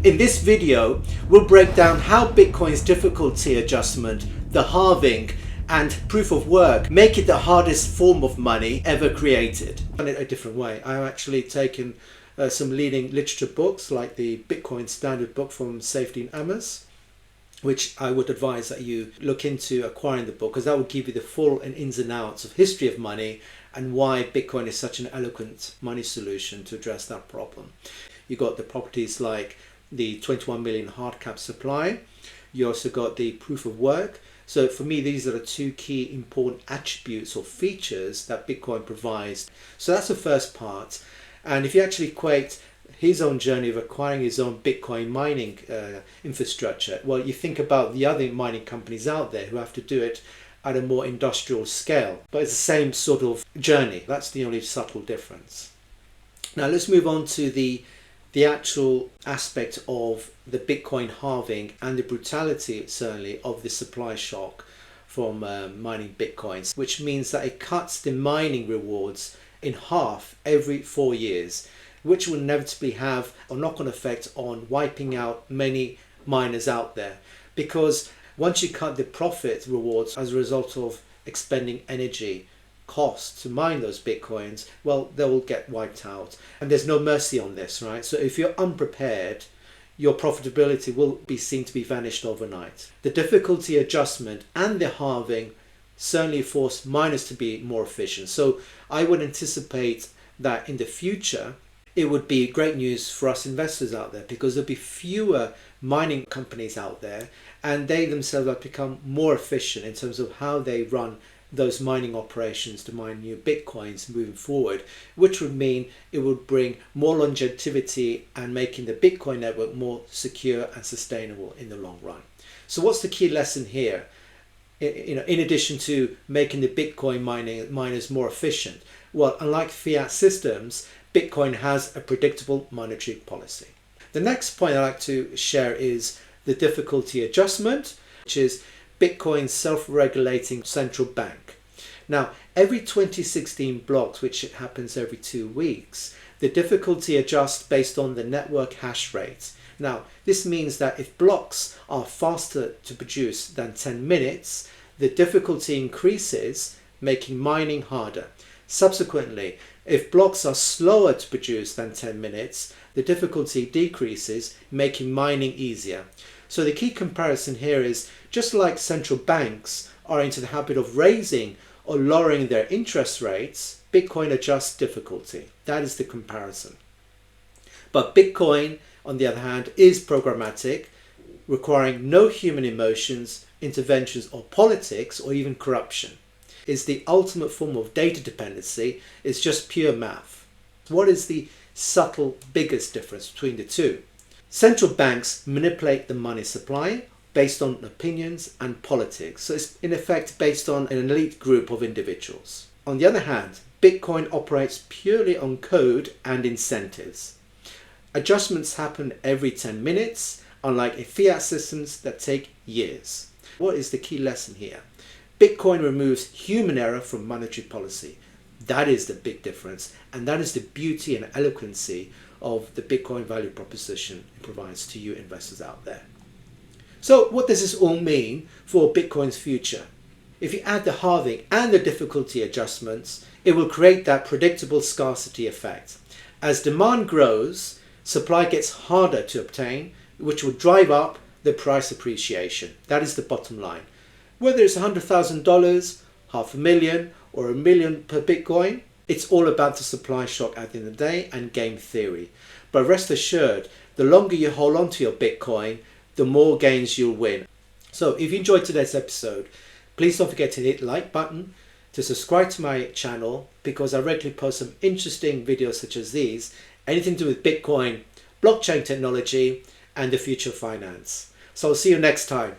In this video, we'll break down how Bitcoin's difficulty adjustment, the halving, and proof of work make it the hardest form of money ever created. In a different way, I've actually taken some leading literature books like the Bitcoin Standard book from Safety and Amos, which I would advise that you look into acquiring the book, because that will give you the full and ins and outs of history of money and why Bitcoin is such an eloquent money solution to address that problem. You got the properties like the 21 million hard cap supply. You also got the proof of work. So for me, these are the two key important attributes or features that Bitcoin provides. So that's the first part. And if you actually equate his own journey of acquiring his own Bitcoin mining infrastructure, well, you think about the other mining companies out there who have to do it at a more industrial scale, but it's the same sort of journey. That's the only subtle difference. Now let's move on to the actual aspect of the Bitcoin halving and the brutality, certainly, of the supply shock from mining Bitcoins, which means that it cuts the mining rewards in half every 4 years, which will inevitably have a knock-on effect on wiping out many miners out there. Because once you cut the profit rewards as a result of expending energy cost to mine those Bitcoins, well, they will get wiped out. And there's no mercy on this, right? So if you're unprepared, your profitability will be seen to be vanished overnight. The difficulty adjustment and the halving certainly force miners to be more efficient. So I would anticipate that in the future, it would be great news for us investors out there, because there'll be fewer mining companies out there, and they themselves have become more efficient in terms of how they run those mining operations to mine new Bitcoins moving forward, which would mean it would bring more longevity and making the Bitcoin network more secure and sustainable in the long run. So what's the key lesson here? In addition to making the Bitcoin miners more efficient, well, unlike fiat systems, Bitcoin has a predictable monetary policy. The next point I'd like to share is the difficulty adjustment, which is Bitcoin's self-regulating central bank. Now, every 2016 blocks, which it happens every 2 weeks, the difficulty adjusts based on the network hash rate. Now, this means that if blocks are faster to produce than 10 minutes, the difficulty increases, making mining harder. Subsequently, if blocks are slower to produce than 10 minutes, the difficulty decreases, making mining easier. So the key comparison here is, just like central banks are into the habit of raising or lowering their interest rates, Bitcoin adjusts difficulty. That is the comparison. But Bitcoin, on the other hand, is programmatic, requiring no human emotions, interventions or politics or even corruption. It's the ultimate form of data dependency. It's just pure math. What is the subtle biggest difference between the two? Central banks manipulate the money supply based on opinions and politics. So it's in effect based on an elite group of individuals. On the other hand, Bitcoin operates purely on code and incentives. Adjustments happen every 10 minutes, unlike fiat systems that take years. What is the key lesson here? Bitcoin removes human error from monetary policy. That is the big difference, and that is the beauty and eloquency of the Bitcoin value proposition it provides to you investors out there. So what does this all mean for Bitcoin's future? If you add the halving and the difficulty adjustments, it will create that predictable scarcity effect. As demand grows, supply gets harder to obtain, which will drive up the price appreciation. That is the bottom line. Whether it's $100,000, $500,000, or $1 million per Bitcoin, it's all about the supply shock at the end of the day and game theory. But rest assured, the longer you hold on to your Bitcoin, the more gains you'll win. So if you enjoyed today's episode, please don't forget to hit the like button, to subscribe to my channel, because I regularly post some interesting videos such as these, anything to do with Bitcoin, blockchain technology, and the future of finance. So I'll see you next time.